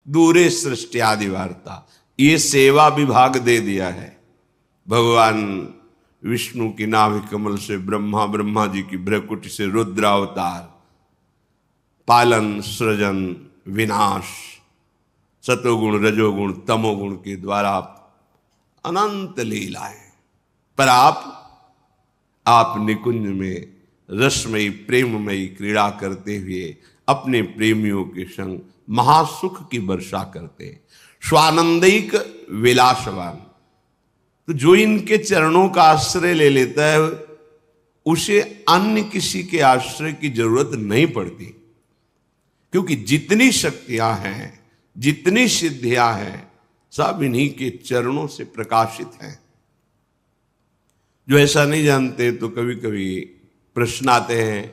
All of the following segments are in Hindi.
दूरे सृष्टि आदि वार्ता, ये सेवा विभाग दे दिया है। भगवान विष्णु की नाभि कमल से ब्रह्मा, ब्रह्मा जी की भ्रकुटी से रुद्रावतार, पालन, सृजन, विनाश, सतोगुण, रजोगुण, तमोगुण के द्वारा अनंत लीलाएं। पर आप निकुंज में रसमयी प्रेममयी क्रीड़ा करते हुए अपने प्रेमियों के संग महासुख की वर्षा करते, स्वानंदिक विलासवान। तो जो इनके चरणों का आश्रय ले लेता है उसे अन्य किसी के आश्रय की जरूरत नहीं पड़ती, क्योंकि जितनी शक्तियां हैं, जितनी सिद्धियां हैं, सब इन्हीं के चरणों से प्रकाशित हैं। जो ऐसा नहीं जानते तो कभी कभी प्रश्न आते हैं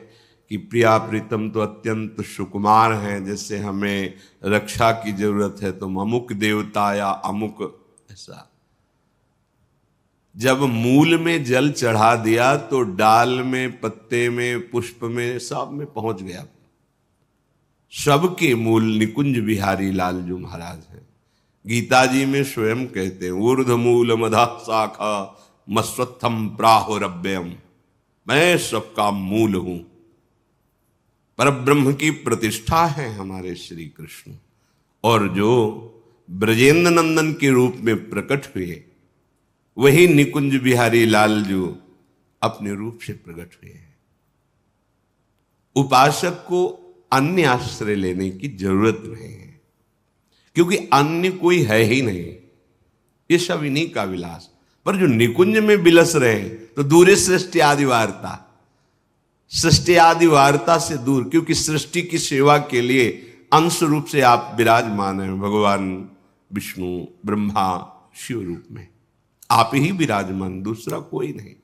कि प्रिया प्रीतम तो अत्यंत सुकुमार हैं, जैसे हमें रक्षा की जरूरत है तो अमुक देवता या अमुक ऐसा। जब मूल में जल चढ़ा दिया तो डाल में, पत्ते में, पुष्प में, सब में पहुंच गया। सबके मूल निकुंज बिहारी लाल जो महाराज हैं। गीता जी में स्वयं कहते हैं, ऊर्ध मूल मधा शाखा मस्वत्थम प्राहुरव्ययम, मैं सबका मूल हूं। परब्रह्म की प्रतिष्ठा है हमारे श्री कृष्ण, और जो ब्रजेंद्र नंदन के रूप में प्रकट हुए वही निकुंज बिहारी लाल जो अपने रूप से प्रकट हुए हैं। उपासक को अन्य आश्रय लेने की जरूरत नहीं है, क्योंकि अन्य कोई है ही नहीं। ये सब इन्हीं का विलास। पर जो निकुंज में विलस रहे तो दूरे सृष्टि आदि वार्ता, सृष्टि आदि वार्ता से दूर, क्योंकि सृष्टि की सेवा के लिए अंश रूप से आप विराजमान हैं भगवान विष्णु, ब्रह्मा, शिव रूप में आप ही विराजमान, दूसरा कोई नहीं।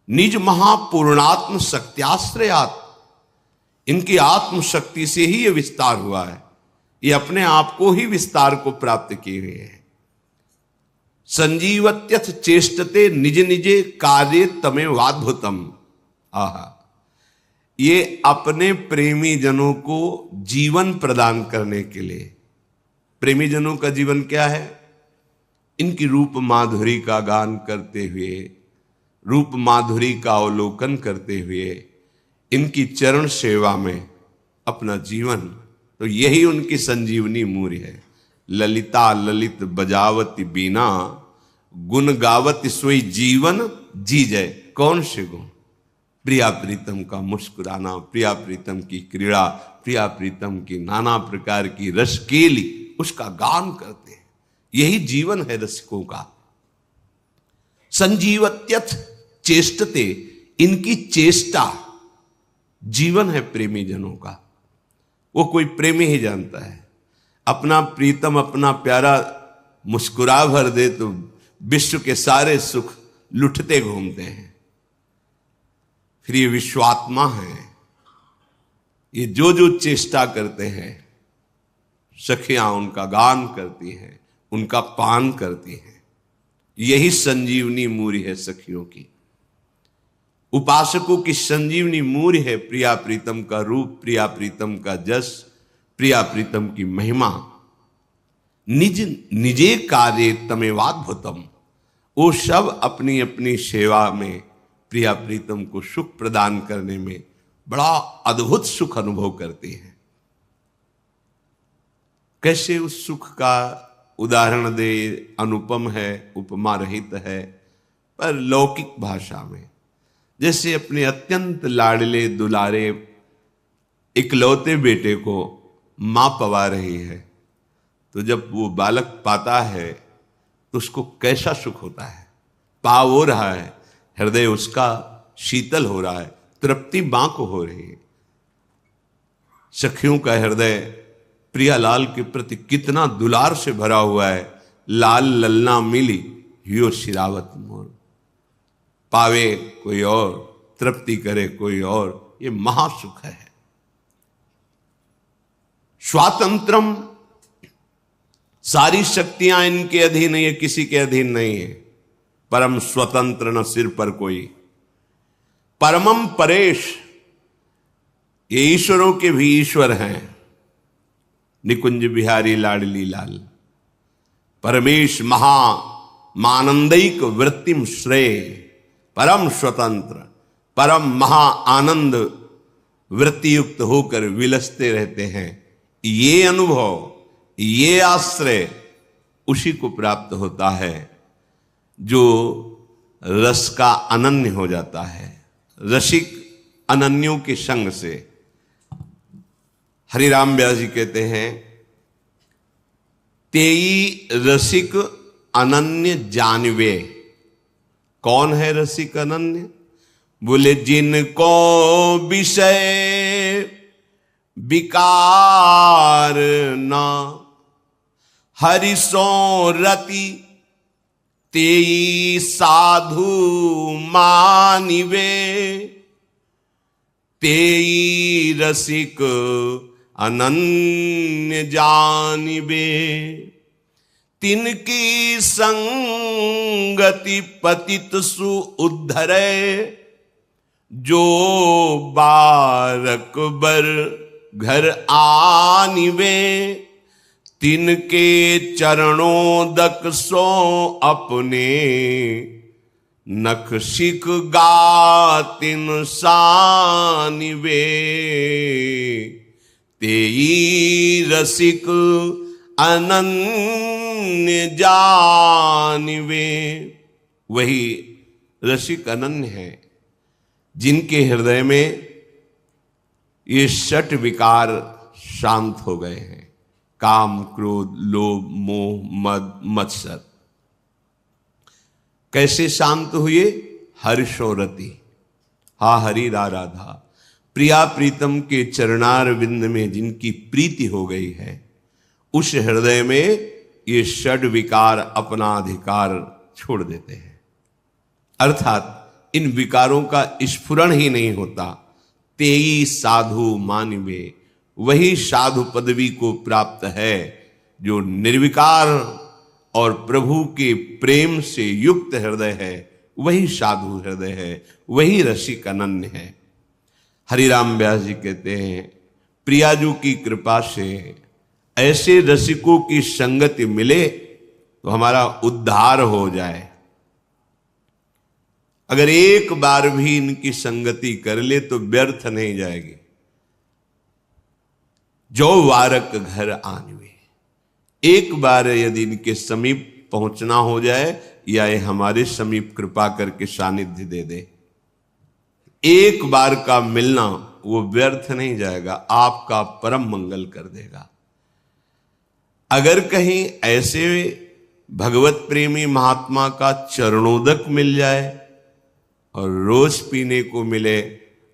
निज महापूर्णात्म शक्त्याश्रयात, इनकी आत्म शक्ति से ही यह विस्तार हुआ है। ये अपने आप को ही विस्तार को प्राप्त किए हुए हैं। संजीवत्यथ चेष्टते निज निजे कार्य तमेवाद्भुतम। आहा, ये अपने प्रेमी जनों को जीवन प्रदान करने के लिए। प्रेमी जनों का जीवन क्या है? इनकी रूप माधुरी का गान करते हुए, रूप माधुरी का अवलोकन करते हुए, इनकी चरण सेवा में अपना जीवन, तो यही उनकी संजीवनी मूर्य है। ललिता ललित बजावती बीना, गुण गावती सोई जीवन जी जय। कौन से गुण? प्रिया प्रीतम का मुस्कुराना, प्रिया प्रीतम की क्रीड़ा, प्रिया प्रीतम की नाना प्रकार की रसकेली, उसका गान करते हैं। यही जीवन है रसिकों का। संजीवत्यथ चेष्टते, इनकी चेष्टा जीवन है प्रेमी जनों का। वो कोई प्रेमी ही जानता है। अपना प्रीतम, अपना प्यारा मुस्कुरा भर दे तो विश्व के सारे सुख लुटते घूमते हैं। फिर ये विश्वात्मा है, ये जो जो चेष्टा करते हैं, सखियां उनका गान करती हैं, उनका पान करती हैं। यही संजीवनी मूर्य है सखियों की। उपासकों की संजीवनी मूर्य है प्रिया प्रीतम का रूप, प्रिया प्रीतम का जस, प्रिया प्रीतम की महिमा। निज निजे कार्य तमेवाद्भुतम, वो सब अपनी अपनी सेवा में प्रिया प्रीतम को सुख प्रदान करने में बड़ा अद्भुत सुख अनुभव करते हैं। कैसे उस सुख का उदाहरण दे? अनुपम है, उपमा रहित है, पर लौकिक भाषा में। जैसे अपने अत्यंत लाडले दुलारे इकलौते बेटे को मां पवा रही है, तो जब वो बालक पाता है तो उसको कैसा सुख होता है। पाव हो रहा है, हृदय उसका शीतल हो रहा है, तृप्ति मां को हो रही है। सखियों का हृदय प्रियालाल के प्रति कितना दुलार से भरा हुआ है। लाल ललना मिली हियो शिरावत मोर, पावे कोई और, तृप्ति करे कोई और, ये महासुख है। स्वातंत्रम, सारी शक्तियां इनके अधीन है, ये किसी के अधीन नहीं है। परम स्वतंत्र न सिर पर कोई। परमम परेश, ये ईश्वरों के भी ईश्वर हैं। निकुंज बिहारी लाडली लाल। परमेश महा मानंदिक वृत्तिम श्रेय, परम स्वतंत्र परम महा आनंद वृत्ति युक्त होकर विलसते रहते हैं। ये अनुभव, ये आश्रय उसी को प्राप्त होता है जो रस का अनन्य हो जाता है, रसिक अनन्यों के संग से। हरिराम व्यास जी कहते हैं, तेई रसिक अनन्य जानवे। कौन है रसिक अनन्य? बोले जिनको विषय विकार न हरिसो रति, तेई साधु मानिवे। तेई रसिक अनन्य जानिबे, तिनकी संगति पतित सु उद्धरे। जो बारक बर घर आनिवे, तिनके चरणों दक सो अपने। नख शिख गातिन सानिवे, तेई रसिक अनन्य जानिवे। वही रसिक अनन्य है जिनके हृदय में ये षट विकार शांत हो गए हैं, काम क्रोध लोभ मोह मद मत्सर। कैसे शांत हुए? हर्षोरति, हा हरि रा राधा। प्रिया प्रीतम के चरणार विंद में जिनकी प्रीति हो गई है, उस हृदय में ये षड विकार अपना अधिकार छोड़ देते हैं। अर्थात इन विकारों का स्फुरण ही नहीं होता। तेई साधु मानिवे, वही साधु पदवी को प्राप्त है जो निर्विकार और प्रभु के प्रेम से युक्त हृदय है। वही साधु हृदय है, वही रसिक अनन्य है। हरिराम व्यास जी कहते हैं, प्रियाजू की कृपा से ऐसे रसिकों की संगति मिले तो हमारा उद्धार हो जाए। अगर एक बार भी इनकी संगति कर ले तो व्यर्थ नहीं जाएगी। जो वारक घर आनवे, एक बार यदि इनके समीप पहुंचना हो जाए या ये हमारे समीप कृपा करके सानिध्य दे दे, एक बार का मिलना वो व्यर्थ नहीं जाएगा, आपका परम मंगल कर देगा। अगर कहीं ऐसे भगवत प्रेमी महात्मा का चरणोदक मिल जाए और रोज पीने को मिले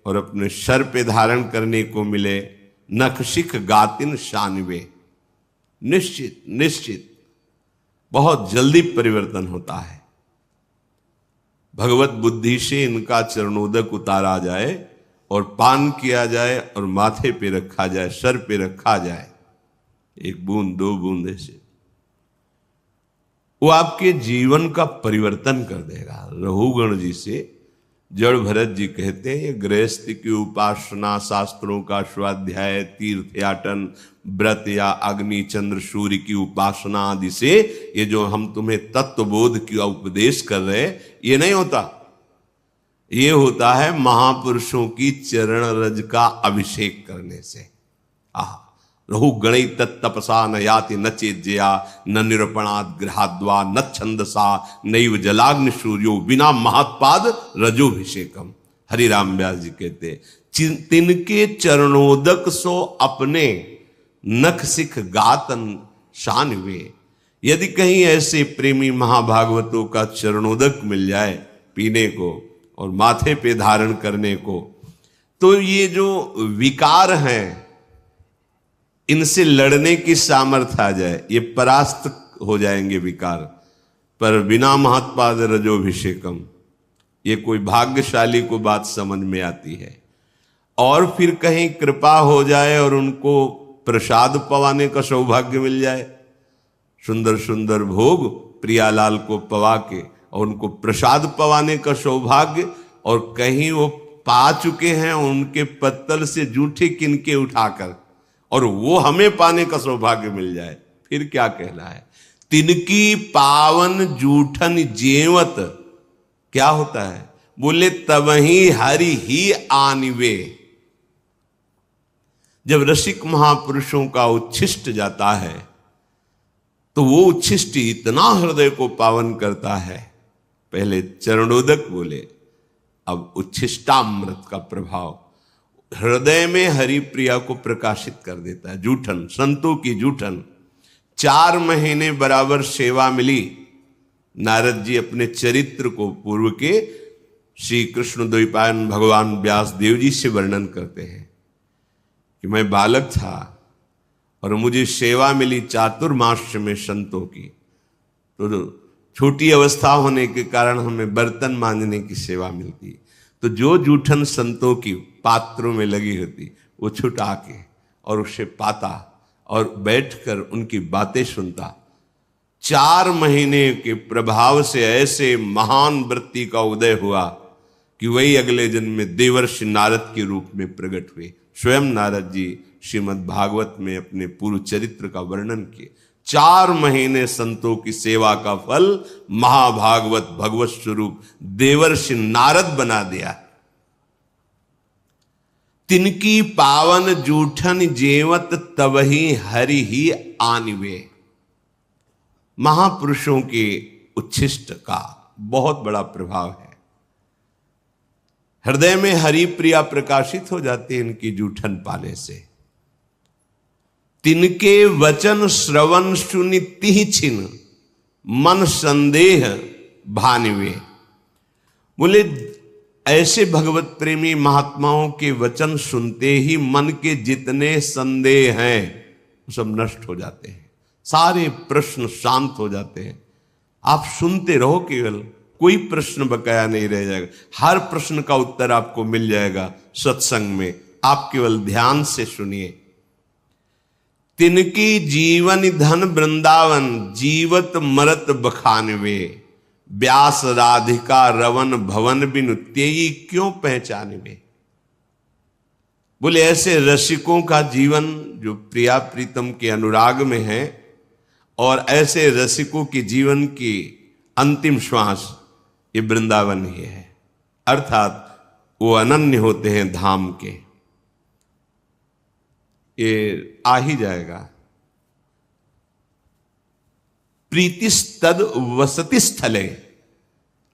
और अपने सर पे धारण करने को मिले, नखशिख गातिन शानवे, निश्चित निश्चित बहुत जल्दी परिवर्तन होता है। भगवत बुद्धि से इनका चरणोदक उतारा जाए और पान किया जाए और माथे पे रखा जाए, सर पे रखा जाए, एक बूंद दो बूंद से वो आपके जीवन का परिवर्तन कर देगा। रघुगण जी से जड़ भरत जी कहते हैं, गृहस्थ की उपासना, शास्त्रों का स्वाध्याय, तीर्थयाटन, व्रत या अग्नि चंद्र सूर्य की उपासना आदि से ये जो हम तुम्हें तत्वबोध की उपदेश कर रहे हैं, ये नहीं होता। ये होता है महापुरुषों की चरण रज का अभिषेक करने से। रघु गणै तत्तपसा न याति न चेज्जया, न निरूपणाद गृहाद्वा न छंदसा, नैव जलाग्नि सूर्यो बिना महत्पाद रजोभिषेकम। हरिराम व्यास जी कहते, तिनके चरणोदक सो अपने नख सिख गातन शानवे। यदि कहीं ऐसे प्रेमी महाभागवतों का चरणोदक मिल जाए पीने को और माथे पे धारण करने को, तो ये जो विकार हैं इनसे लड़ने की सामर्थ्य आ जाए, ये परास्त हो जाएंगे विकार। पर बिना महत्पाद रजोभिषेकम, ये कोई भाग्यशाली को बात समझ में आती है। और फिर कहीं कृपा हो जाए और उनको प्रसाद पवाने का सौभाग्य मिल जाए, सुंदर सुंदर भोग प्रियालाल को पवा के और उनको प्रसाद पवाने का सौभाग्य, और कहीं वो पा चुके हैं उनके पत्तल से जूठे किनके उठाकर और वो हमें पाने का सौभाग्य मिल जाए, फिर क्या कहना है। तिनकी पावन जूठन जेवत, क्या होता है, बोले तबही हरि ही आनिवे। जब रसिक महापुरुषों का उच्छिष्ट जाता है तो वो उच्छिष्ट इतना हृदय को पावन करता है। पहले चरणोदक बोले, अब उच्छिष्टामृत का प्रभाव हृदय में हरि प्रिया को प्रकाशित कर देता है। जूठन, संतों की जूठन। 4 महीने बराबर सेवा मिली। नारद जी अपने चरित्र को पूर्व के श्री कृष्ण द्वैपायन भगवान व्यास देव जी से वर्णन करते हैं कि मैं बालक था और मुझे सेवा मिली चातुर्मास्य में संतों की। तो छोटी अवस्था होने के कारण हमें बर्तन मांजने की सेवा मिलती। तो जो जूठन संतों की पात्रों में लगी होती वो छुटा के और उसे पाता और बैठकर उनकी बातें सुनता। 4 महीने के प्रभाव से ऐसे महान वृत्ति का उदय हुआ कि वही अगले जन्म में देवर्षि नारद के रूप में प्रकट हुए। स्वयं नारद जी श्रीमद् भागवत में अपने पूर्व चरित्र का वर्णन किए। 4 महीने संतों की सेवा का फल महाभागवत भगवत स्वरूप देवर्षि नारद बना दिया। तिनकी पावन जूठन जेवत तबही हरि ही आनिवे। महापुरुषों के उच्छिष्ट का बहुत बड़ा प्रभाव है। हृदय में हरि प्रिया प्रकाशित हो जाती है इनकी जूठन पाने से। तिनके वचन श्रवण सुनि तिहि छिन मन संदेह भानिवे। बोले ऐसे भगवत प्रेमी महात्माओं के वचन सुनते ही मन के जितने संदेह हैं वो सब नष्ट हो जाते हैं। सारे प्रश्न शांत हो जाते हैं। आप सुनते रहो, केवल कोई प्रश्न बकाया नहीं रह जाएगा। हर प्रश्न का उत्तर आपको मिल जाएगा सत्संग में। आप केवल ध्यान से सुनिए। तिनकी जीवन धन वृंदावन जीवत मरत बखानवे। व्यास राधिका रवन भवन बिनु तेई क्यों पहचानवे। बोले ऐसे रसिकों का जीवन जो प्रिया प्रीतम के अनुराग में है, और ऐसे रसिकों के जीवन की अंतिम श्वास ये वृंदावन ही है। अर्थात वो अनन्य होते हैं धाम के। ये आ ही जाएगा। प्रीतिस्तद वसति स्थले,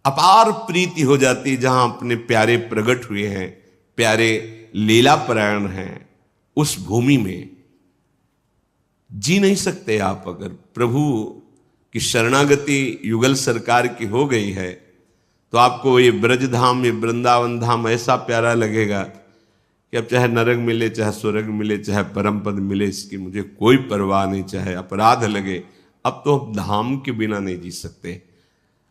अपार प्रीति हो जाती जहां अपने प्यारे प्रकट हुए हैं, प्यारे लीला परायण हैं, उस भूमि में जी नहीं सकते आप। अगर प्रभु की शरणागति युगल सरकार की हो गई है तो आपको ये ब्रज धाम, ये वृंदावन धाम ऐसा प्यारा लगेगा कि अब चाहे नरक मिले, चाहे स्वर्ग मिले, चाहे परम पद मिले, इसकी मुझे कोई परवाह नहीं। चाहे अपराध लगे, अब तो हम धाम के बिना नहीं जी सकते।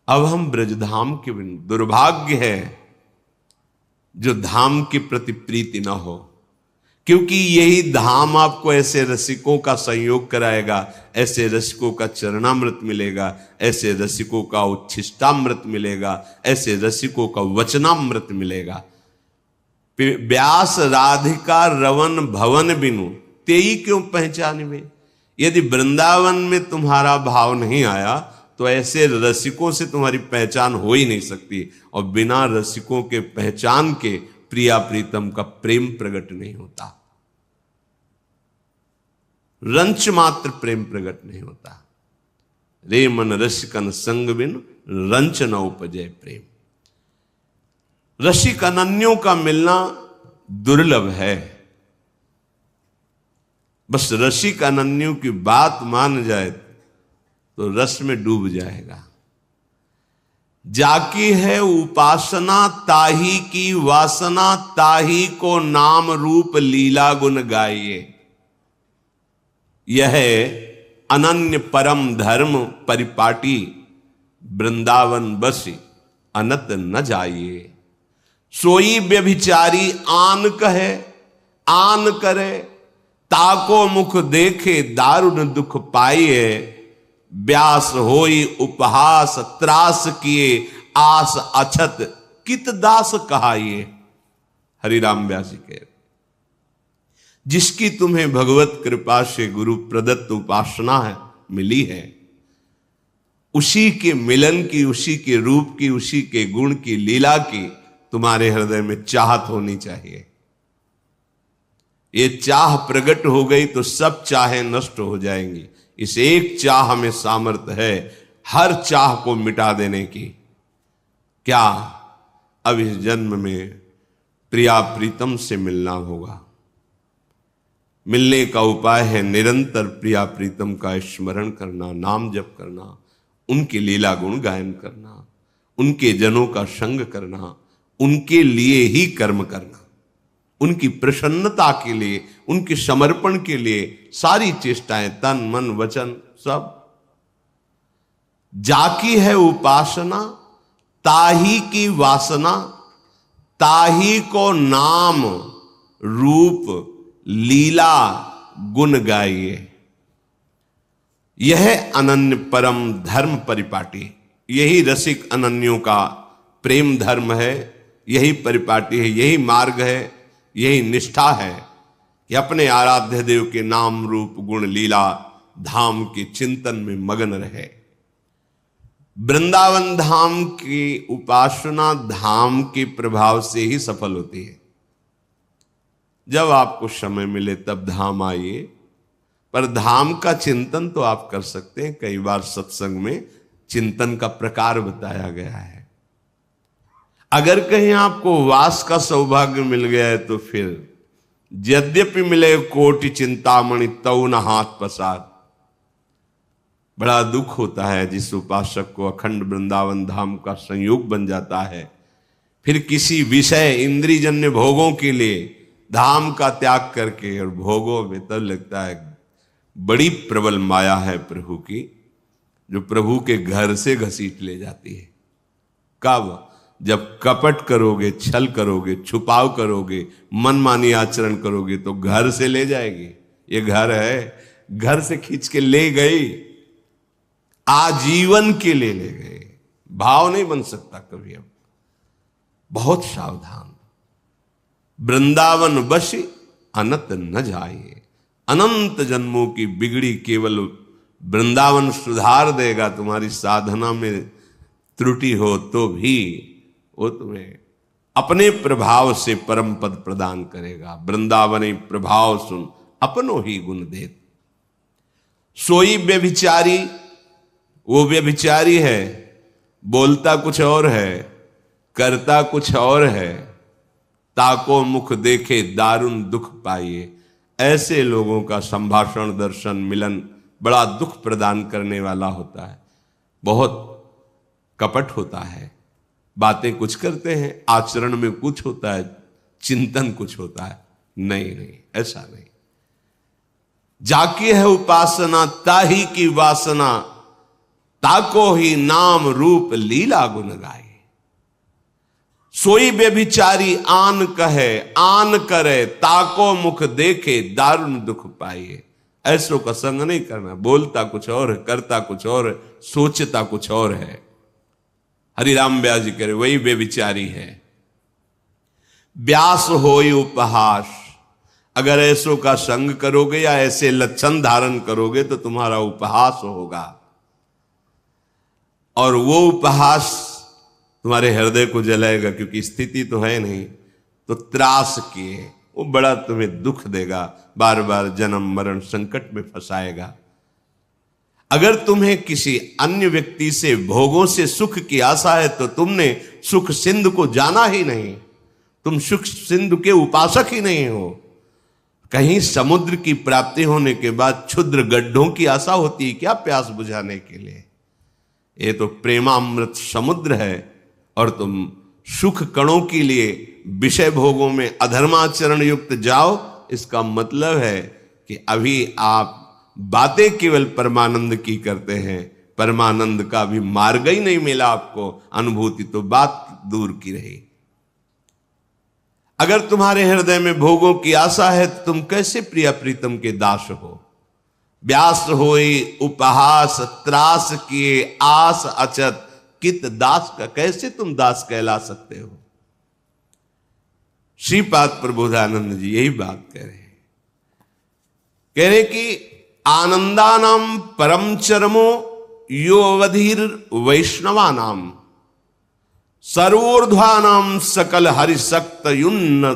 अब हम ब्रजधाम के बिना, दुर्भाग्य है जो धाम के प्रति प्रीति ना हो, क्योंकि यही धाम आपको ऐसे रसिकों का संयोग कराएगा, ऐसे रसिकों का चरणामृत मिलेगा, ऐसे रसिकों का उच्छिष्टामृत मिलेगा, ऐसे रसिकों का वचनामृत मिलेगा। व्यास राधिका रवन भवन बिनु तेई क्यों पहचानवे। यदि वृंदावन में तुम्हारा भाव नहीं आया तो ऐसे रसिकों से तुम्हारी पहचान हो ही नहीं सकती, और बिना रसिकों के पहचान के प्रिया प्रीतम का प्रेम प्रकट नहीं होता। रंच मात्र प्रेम प्रकट नहीं होता। रे मन रसिकन संग बिन रंच न उपजय प्रेम। रसिक अनन्यों का मिलना दुर्लभ है। बस रसिक अनन्यों की बात मान जाए तो रस में डूब जाएगा। जाकी है उपासना ताही की वासना, ताही को नाम रूप लीला गुण गाइए। यह अनन्य परम धर्म परिपाटी, वृंदावन बसी अनत न जाइए। सोई व्यभिचारी आन कहे आन करे, ताको मुख देखे दारुण दुख पाइए। व्यास होई उपहास त्रास किए, आस अछत कित दास कहाइए। हरिराम व्यास जी के जिसकी तुम्हें भगवत कृपा से गुरु प्रदत्त उपासना है मिली है, उसी के मिलन की, उसी के रूप की, उसी के गुण की, लीला की तुम्हारे हृदय में चाहत होनी चाहिए। ये चाह प्रकट हो गई तो सब चाहें नष्ट हो जाएंगी। इस एक चाह में सामर्थ्य है हर चाह को मिटा देने की। क्या? अब इस जन्म में प्रिया प्रीतम से मिलना होगा। मिलने का उपाय है निरंतर प्रिया प्रीतम का स्मरण करना, नाम जप करना, उनके लीला गुण गायन करना, उनके जनों का संग करना, उनके लिए ही कर्म करना, उनकी प्रसन्नता के लिए, उनके समर्पण के लिए सारी चेष्टाएं, तन मन वचन सब। जाकी है उपासना ताही की वासना, ताही को नाम रूप लीला गुण गाइए। यह अनन्य परम धर्म परिपाटी, यही रसिक अनन्यों का प्रेम धर्म है, यही परिपाटी है, यही मार्ग है, यही निष्ठा है कि अपने आराध्य देव के नाम रूप गुण लीला धाम के चिंतन में मगन रहे। वृंदावन धाम की उपासना धाम के प्रभाव से ही सफल होती है। जब आपको समय मिले तब धाम आइए, पर धाम का चिंतन तो आप कर सकते हैं। कई बार सत्संग में चिंतन का प्रकार बताया गया है। अगर कहीं आपको वास का सौभाग्य मिल गया है तो फिर यद्यपि मिले कोटि चिंतामणि तऊ न हाथ पसार। बड़ा दुख होता है जिस उपासक को अखंड वृंदावन धाम का संयोग बन जाता है, फिर किसी विषय इंद्रियजन्य भोगों के लिए धाम का त्याग करके, और भोगों में तब लगता है बड़ी प्रबल माया है प्रभु की, जो प्रभु के घर से घसीट ले जाती है। कब? जब कपट करोगे, छल करोगे, छुपाव करोगे, मनमानी आचरण करोगे तो घर से ले जाएगी। ये घर है, घर से खींच के ले गई, आजीवन के लिए ले गए। भाव नहीं बन सकता कभी। अब बहुत सावधान। वृंदावन बसी अनत न जाइए। अनंत जन्मों की बिगड़ी केवल वृंदावन सुधार देगा। तुम्हारी साधना में त्रुटि हो तो भी वो तुम्हें अपने प्रभाव से परम पद प्रदान करेगा। वृंदावनी प्रभाव सुन अपनो ही गुण देत। सोई व्यभिचारी, वो व्यभिचारी है, बोलता कुछ और है, करता कुछ और है। ताको मुख देखे दारुण दुख पाइए। ऐसे लोगों का संभाषण, दर्शन, मिलन बड़ा दुख प्रदान करने वाला होता है। बहुत कपट होता है। बातें कुछ करते हैं, आचरण में कुछ होता है, चिंतन कुछ होता है। नहीं नहीं, ऐसा नहीं। जाकी है उपासना ताही की वासना, ताको ही नाम रूप लीला गुण गाए। सोई व्यभिचारी आन कहे आन करे, ताको मुख देखे दारुण दुख पाइए। ऐसों का संग नहीं करना। बोलता कुछ और है, करता कुछ और है, सोचता कुछ और है। हरिराम व्यास जी कह रहे वही व्यभिचारी है। व्यास होई उपहास। अगर ऐसों का संग करोगे या ऐसे लक्षण धारण करोगे तो तुम्हारा उपहास होगा, और वो उपहास तुम्हारे हृदय को जलाएगा, क्योंकि स्थिति तो है नहीं। तो त्रास किए, वो बड़ा तुम्हें दुख देगा, बार बार जन्म मरण संकट में फंसाएगा। अगर तुम्हें किसी अन्य व्यक्ति से भोगों से सुख की आशा है तो तुमने सुख सिंधु को जाना ही नहीं। तुम सुख सिंधु के उपासक ही नहीं हो। कहीं समुद्र की प्राप्ति होने के बाद क्षुद्र गड्ढों की आशा होती है क्या प्यास बुझाने के लिए? ये तो प्रेमामृत समुद्र है, और तुम सुख कणों के लिए विषय भोगों में अधर्माचरण युक्त जाओ। इसका मतलब है कि अभी आप बातें केवल परमानंद की करते हैं, परमानंद का भी मार्ग ही नहीं मिला आपको। अनुभूति तो बात दूर की रही। अगर तुम्हारे हृदय में भोगों की आशा है तो तुम कैसे प्रिया प्रीतम के दास हो? व्यास होई उपहास त्रास किए आस अचत, कित दास का कैसे तुम दास कहला सकते हो? श्रीपाद प्रबोधानंद जी यही बात कह रहे हैं। कह रहे कि आनंदानाम परम चरमो यो अवधीर वैष्णवानाम सर्वोर्ध्वानाम सकल हरिशक्त युन्न